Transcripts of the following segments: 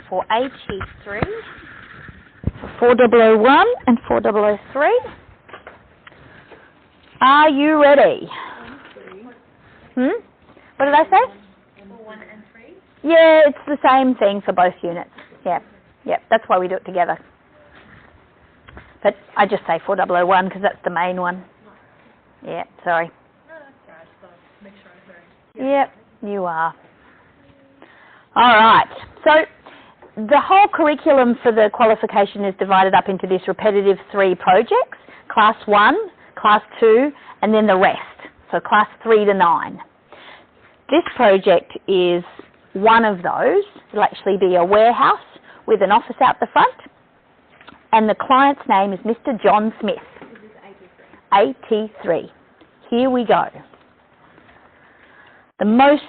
for AT3, for 4001 and 4003. Are you ready? What did I say? 1 and 3? Yeah, it's the same thing for both units. Yeah, that's why we do it together. But I just say 4001 because that's the main one. Yeah, sorry. No, that's all right. So make sure I heard. Yep, you are. All right. So the whole curriculum for the qualification is divided up into this repetitive 3 projects, Class 1, Class 2, and then the rest. So Class 3 to 9. This project is one of those. It'll actually be a warehouse with an office out the front. And the client's name is Mr. John Smith. This is AT3. AT3. Here we go. The most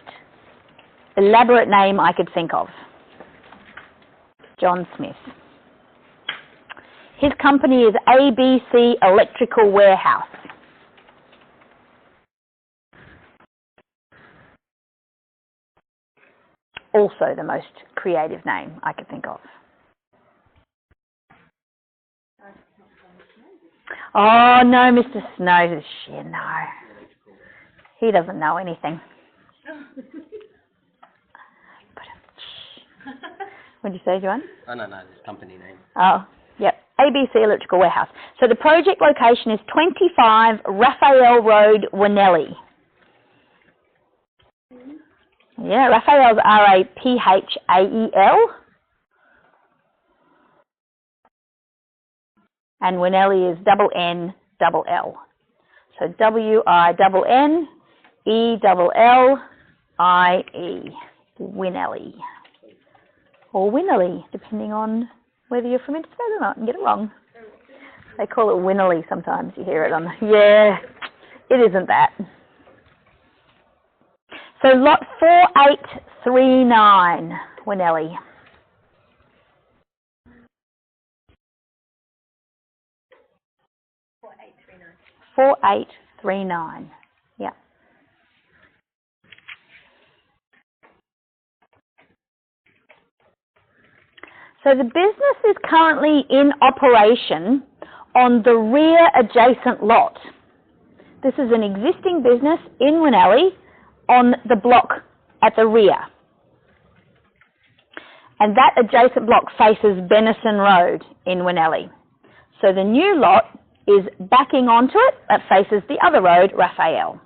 elaborate name I could think of. John Smith. His company is ABC Electrical Warehouse. Also the most creative name I could think of. Oh, no, Mr. Snow. Shit, no. He doesn't know anything. What did you say, Joanne? Oh, no, this company name. Oh, yep. ABC Electrical Warehouse. So the project location is 25 Raphael Road, Winnellie. Yeah, Raphael's R-A-P-H-A-E-L. And Winnellie is N-N-L-L. So W-I-N-N-E-L-L-I-E. Winnellie. Or Winnellie, depending on whether you're from interstate or not and get it wrong. They call it Winnellie sometimes. You hear it on yeah, it isn't that. So lot 4839, Winnellie. 4839. Yeah. So the business is currently in operation on the rear adjacent lot. This is an existing business in Winnellie on the block at the rear. And that adjacent block faces Benison Road in Winnellie. So the new lot is backing onto it, that faces the other road, Raphael.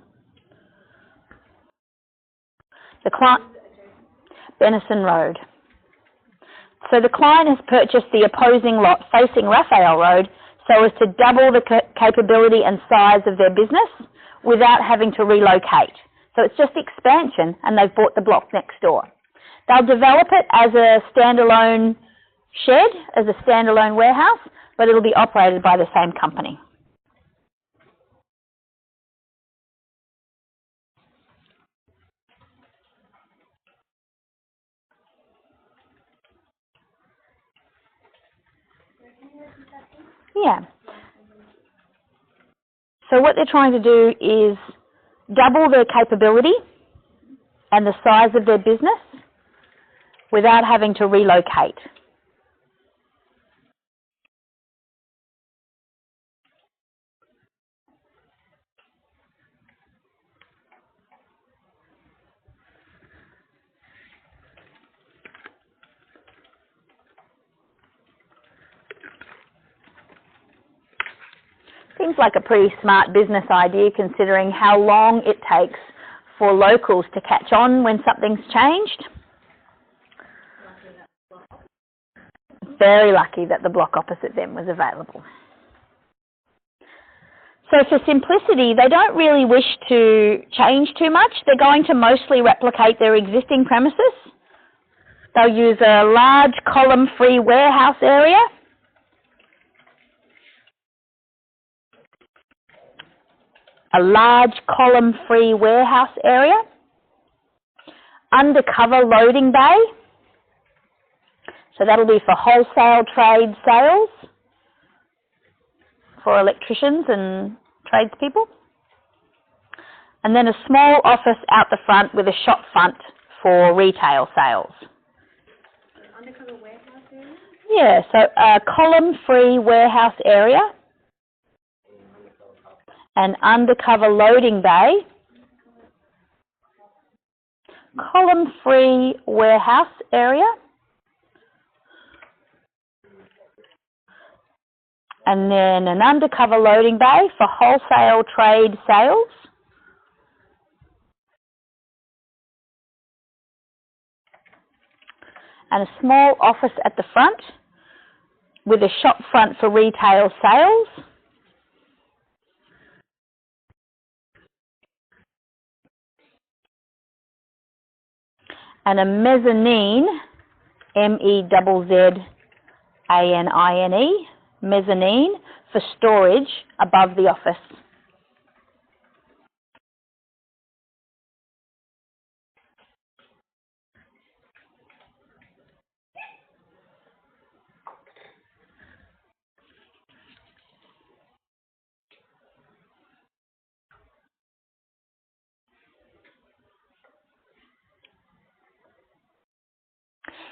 The client, Benison Road. So the client has purchased the opposing lot facing Raphael Road so as to double the capability and size of their business without having to relocate. So it's just expansion, and they've bought the block next door. They'll develop it as a standalone shed, as a standalone warehouse, but it'll be operated by the same company. Yeah. So what they're trying to do is double their capability and the size of their business without having to relocate. Seems like a pretty smart business idea considering how long it takes for locals to catch on when something's changed. Very lucky that the block opposite them was available. So for simplicity, they don't really wish to change too much. They're going to mostly replicate their existing premises. They'll use a large column-free warehouse area. A large column-free warehouse area. Undercover loading bay. So that'll be for wholesale trade sales, for electricians and tradespeople. And then a small office out the front with a shop front for retail sales. Undercover Yeah, so a column-free warehouse area, an undercover loading bay, column-free warehouse area, and then an undercover loading bay for wholesale trade sales, and a small office at the front with a shop front for retail sales, and a mezzanine, M-E-Z-Z-A-N-I-N-E, mezzanine for storage above the office.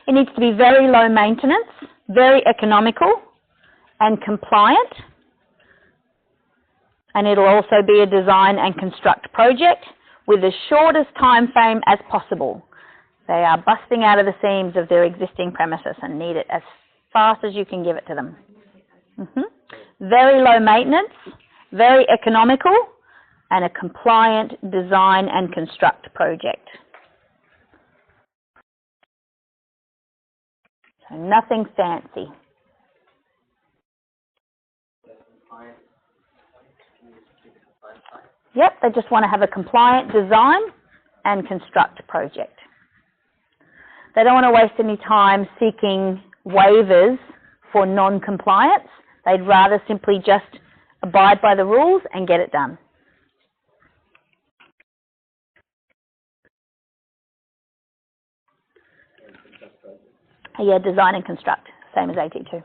It needs to be very low maintenance, very economical and compliant, and it'll also be a design and construct project with the shortest time frame as possible. They are busting out of the seams of their existing premises and need it as fast as you can give it to them. Very low maintenance, very economical, and a compliant design and construct project. So nothing fancy. Yep, they just want to have a compliant design and construct project. They don't want to waste any time seeking waivers for non-compliance. They'd rather simply just abide by the rules and get it done. Yeah, design and construct, same as AT2.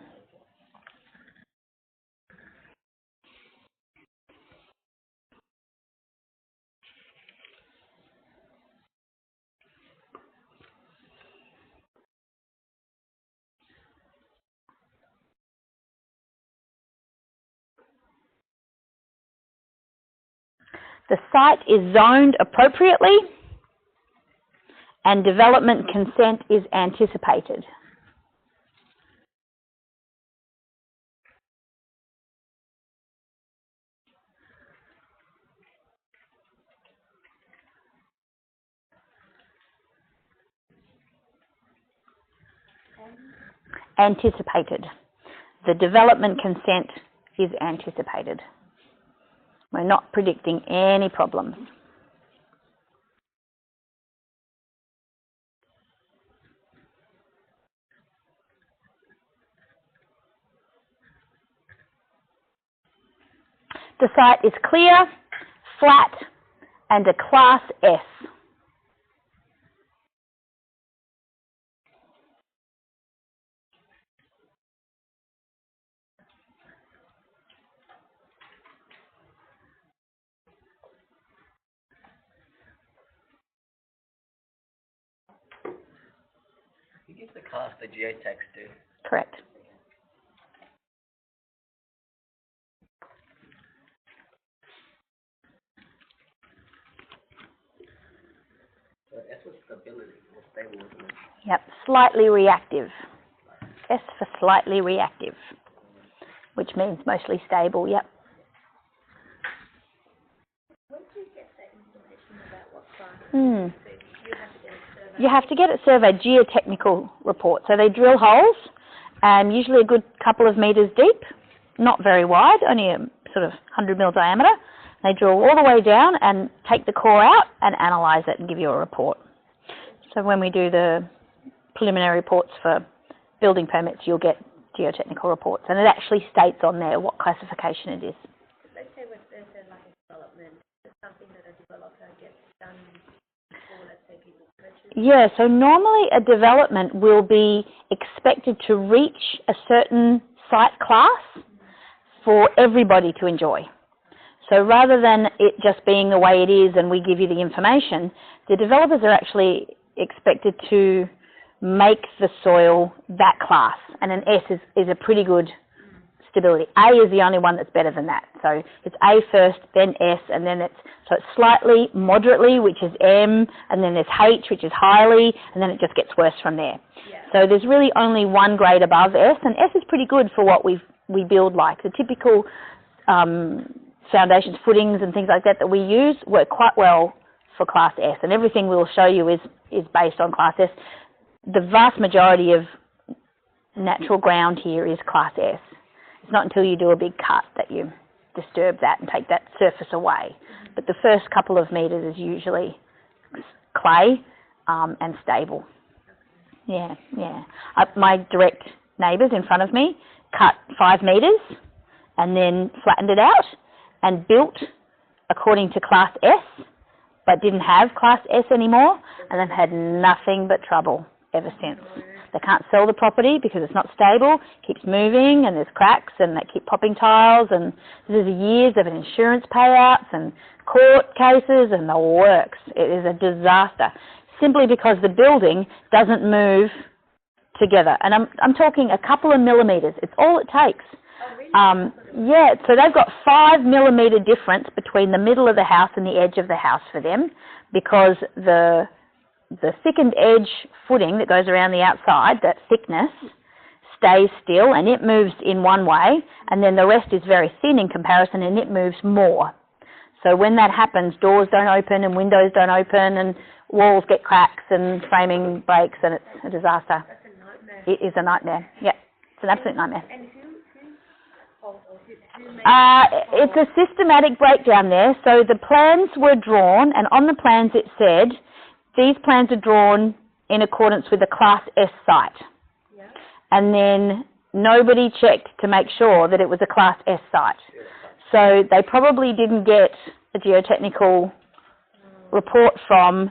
The site is zoned appropriately and development consent is anticipated. Anticipated. The development consent is anticipated. We're not predicting any problems. The site is clear, flat, and a Class S. You give the class the geotext too. Correct. So S was stability, or stable, isn't it? Yep, slightly reactive. S for slightly reactive, which means mostly stable, yep. Once you get that information about what class You have to get it surveyed, geotechnical report. So they drill holes, usually a good couple of metres deep, not very wide, only a sort of 100 mil diameter. They drill all the way down and take the core out and analyse it and give you a report. So when we do the preliminary reports for building permits, you'll get geotechnical reports, and it actually states on there what classification it is. Let's say with there's like a development, it's something that a developer gets done before, let's say, people purchase. Yeah, so normally a development will be expected to reach a certain site class for everybody to enjoy. So rather than it just being the way it is and we give you the information, the developers are actually expected to make the soil that class, and an S is a pretty good stability. A is the only one that's better than that. So it's A first, then S, and then it's slightly, moderately, which is M, and then there's H, which is highly, and then it just gets worse from there. Yeah. So there's really only one grade above S, and S is pretty good for what we build like. The typical foundations, footings and things like that we use work quite well for Class S, and everything we'll show you is based on Class S. The vast majority of natural ground here is Class S. It's not until you do a big cut that you disturb that and take that surface away. But the first couple of metres is usually clay and stable. Yeah. My direct neighbours in front of me cut 5 metres and then flattened it out and built according to Class S, but didn't have Class S anymore, and then had nothing but trouble ever since. They can't sell the property because it's not stable, keeps moving, and there's cracks, and they keep popping tiles, and there's years of insurance payouts and court cases and the works. It is a disaster, simply because the building doesn't move together. And I'm talking a couple of millimetres. It's all it takes. Yeah, so they've got 5 millimetre difference between the middle of the house and the edge of the house for them, because the thickened edge footing that goes around the outside, that thickness, stays still and it moves in one way, and then the rest is very thin in comparison and it moves more. So when that happens, doors don't open and windows don't open and walls get cracks and framing breaks, and it's a disaster. That's a nightmare. It is a nightmare. Yeah, it's an absolute nightmare. And who made It's a systematic breakdown there. So the plans were drawn, and on the plans it said, these plans are drawn in accordance with the Class S site. Yeah. And then nobody checked to make sure that it was a Class S site. So they probably didn't get a geotechnical report from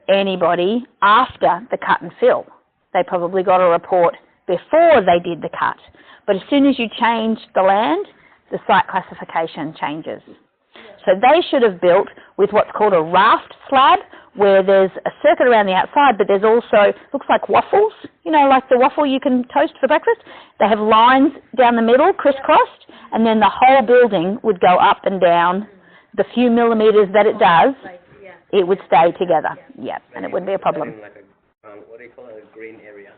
anybody after the cut and fill. They probably got a report before they did the cut. But as soon as you change the land, the site classification changes. So they should have built with what's called a raft slab, where there's a circuit around the outside, but there's also, looks like waffles, you know, like the waffle you can toast for breakfast. They have lines down the middle, crisscrossed, and then the whole building would go up and down. The few millimetres that it does, it would stay together. Yeah, and it wouldn't be a problem. Like what do you call it, a green area?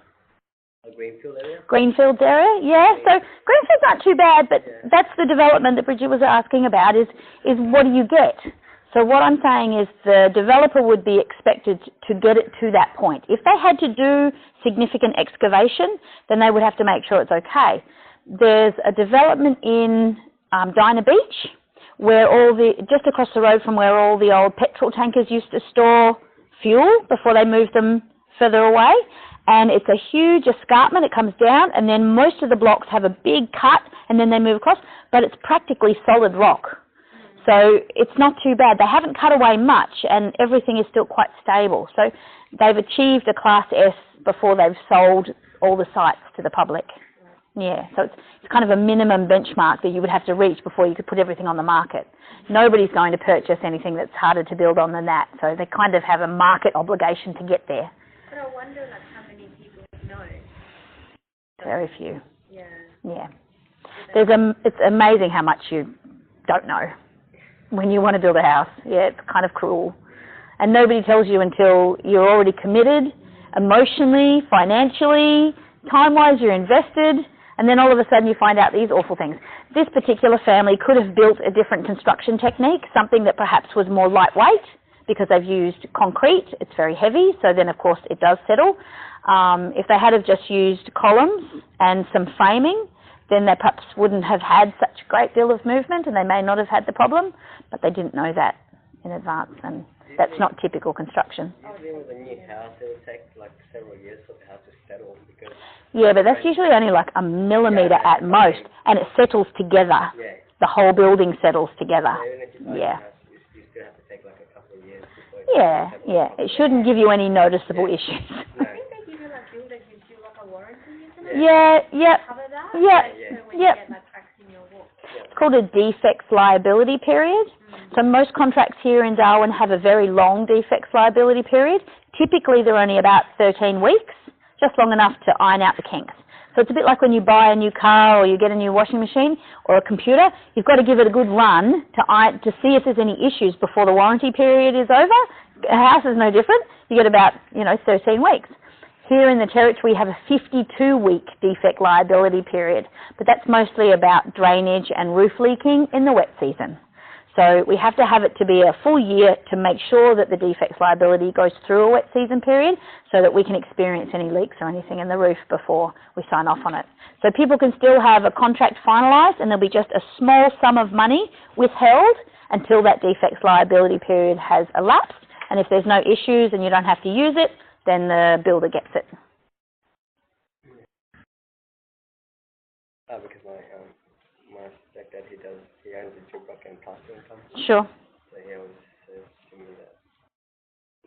A greenfield area? Greenfields area, yeah. So Greenfield's not too bad, but that's the development that Bridget was asking about, is what do you get? So what I'm saying is the developer would be expected to get it to that point. If they had to do significant excavation, then they would have to make sure it's okay. There's a development in Dinah Beach, where just across the road from where all the old petrol tankers used to store fuel before they moved them further away. And it's a huge escarpment. It comes down, and then most of the blocks have a big cut, and then they move across, but it's practically solid rock. So it's not too bad. They haven't cut away much, and everything is still quite stable. So they've achieved a Class S before they've sold all the sites to the public. Yeah, so it's kind of a minimum benchmark that you would have to reach before you could put everything on the market. Nobody's going to purchase anything that's harder to build on than that, so they kind of have a market obligation to get there. But I wonder, like, how many people know? Very few. Yeah. Yeah. It's amazing how much you don't know when you want to build a house. Yeah, it's kind of cruel. And nobody tells you until you're already committed, emotionally, financially, time-wise you're invested, and then all of a sudden you find out these awful things. This particular family could have built a different construction technique, something that perhaps was more lightweight, because they've used concrete. It's very heavy, so then of course it does settle. If they had have just used columns and some framing, then they perhaps wouldn't have had such a great deal of movement, and they may not have had the problem, but they didn't know that in advance, and that's not typical construction. Usually with a new house, it will take like several years for the house to settle. Because yeah, but that's usually only like a millimetre at most, and it settles together. Yeah. The whole building settles together. Yeah. You still have to take like a couple of years before Yeah. It shouldn't give you any noticeable issues. I think they give you, like, builders give you, like, a warranty, isn't it? Yeah. Cover that? Yeah. Like, so when you get, like, cracks in your wall. It's called a defects liability period. So most contracts here in Darwin have a very long defects liability period. Typically they're only about 13 weeks, just long enough to iron out the kinks. So it's a bit like when you buy a new car or you get a new washing machine or a computer, you've got to give it a good run to see if there's any issues before the warranty period is over. A house is no different. You get about, 13 weeks. Here in the Territory we have a 52-week defect liability period, but that's mostly about drainage and roof leaking in the wet season. So we have to have it to be a full year to make sure that the defects liability goes through a wet season period so that we can experience any leaks or anything in the roof before we sign off on it. So people can still have a contract finalised and there'll be just a small sum of money withheld until that defects liability period has elapsed, and if there's no issues and you don't have to use it, then the builder gets it. Because my stepdad, he owns a gyprock and plastering company. Sure. So he always says to me that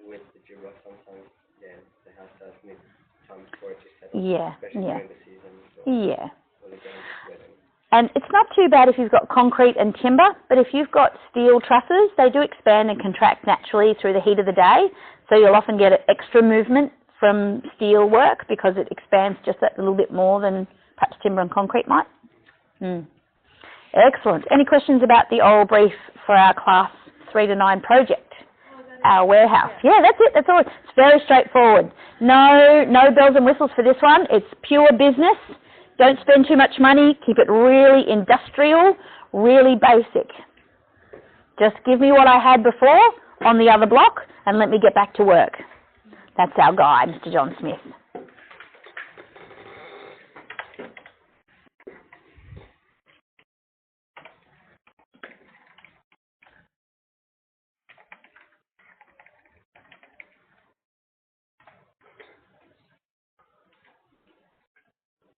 with the gyprock sometimes, the house does need time for it to settle. Yeah, especially during the season. Yeah. When the ground's wet. And it's not too bad if you've got concrete and timber, but if you've got steel trusses, they do expand and contract naturally through the heat of the day. So you'll often get extra movement from steel work because it expands just that little bit more than perhaps timber and concrete might. Excellent. Any questions about the oral brief for our class 3 to 9 project? Our warehouse. Yeah, that's it. That's all. It's very straightforward. No bells and whistles for this one. It's pure business. Don't spend too much money. Keep it really industrial, really basic. Just give me what I had before on the other block and let me get back to work. That's our guy, Mr. John Smith.